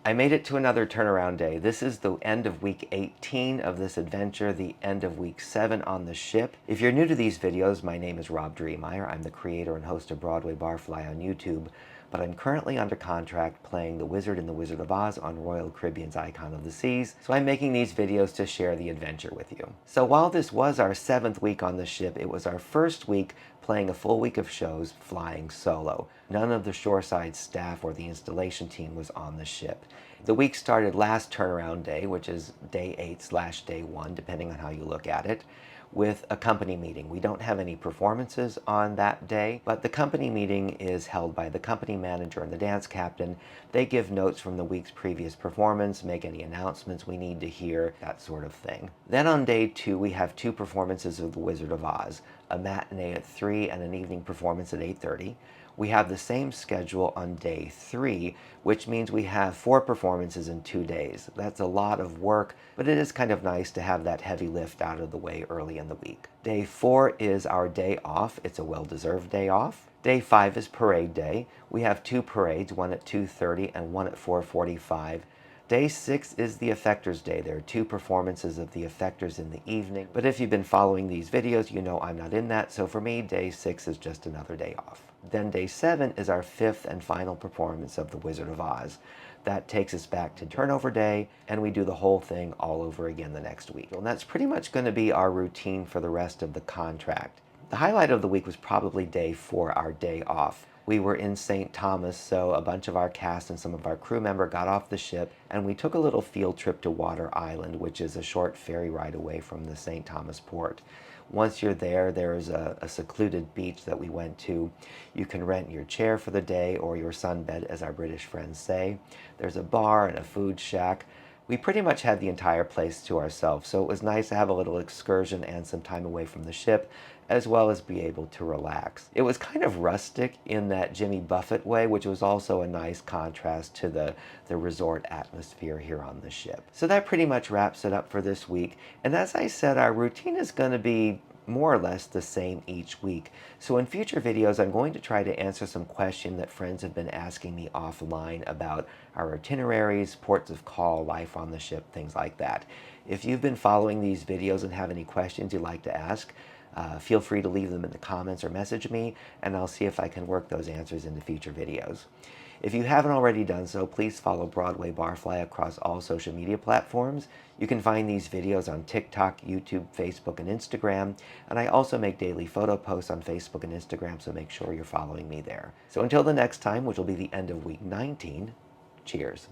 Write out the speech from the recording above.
I made it to another turnaround day. This is the end of week 18 of this adventure, the end of week 7 on the ship. If you're new to these videos, my name is Rob Dreemeyer. I'm the creator and host of Broadway Barfly on YouTube, but I'm currently under contract playing the Wizard in The Wizard of Oz on Royal Caribbean's Icon of the Seas, so I'm making these videos to share the adventure with you. So while this was our 7th week on the ship, it was our first week playing a full week of shows flying solo. None of the shoreside staff or the installation team was on the ship. The week started last turnaround day, which is day 8/day 1, depending on how you look at it, with a company meeting. We don't have any performances on that day, but the company meeting is held by the company manager and the dance captain. They give notes from the week's previous performance, make any announcements we need to hear, that sort of thing. Then on day 2, we have 2 performances of The Wizard of Oz, a matinee at 3 and an evening performance at 8:30. We have the same schedule on day 3, which means we have 4 performances in 2 days. That's a lot of work, but it is kind of nice to have that heavy lift out of the way early in the week. Day 4 is our day off. It's a well-deserved day off. Day 5 is parade day. We have 2 parades, one at 2:30 and one at 4:45. Day 6 is the Effectors Day. There are 2 performances of the Effectors in the evening, but if you've been following these videos, you know I'm not in that, so for me, day 6 is just another day off. Then day 7 is our 5th and final performance of The Wizard of Oz. That takes us back to turnover day, and we do the whole thing all over again the next week. And that's pretty much going to be our routine for the rest of the contract. The highlight of the week was probably day 4, our day off. We were in St. Thomas, so a bunch of our cast and some of our crew members got off the ship, and we took a little field trip to Water Island, which is a short ferry ride away from the St. Thomas port. Once you're there, there is a secluded beach that we went to. You can rent your chair for the day, or your sunbed, as our British friends say. There's a bar and a food shack. We pretty much had the entire place to ourselves, so it was nice to have a little excursion and some time away from the ship, as well as be able to relax. It was kind of rustic in that Jimmy Buffett way, which was also a nice contrast to the resort atmosphere here on the ship. So that pretty much wraps it up for this week. And as I said, our routine is going to be more or less the same each week. So in future videos, I'm going to try to answer some questions that friends have been asking me offline about our itineraries, ports of call, life on the ship, things like that. If you've been following these videos and have any questions you'd like to ask, feel free to leave them in the comments or message me, and I'll see if I can work those answers into future videos. If you haven't already done so, please follow Broadway Barfly across all social media platforms. You can find these videos on TikTok, YouTube, Facebook, and Instagram, and I also make daily photo posts on Facebook and Instagram, so make sure you're following me there. So until the next time, which will be the end of week 19, cheers.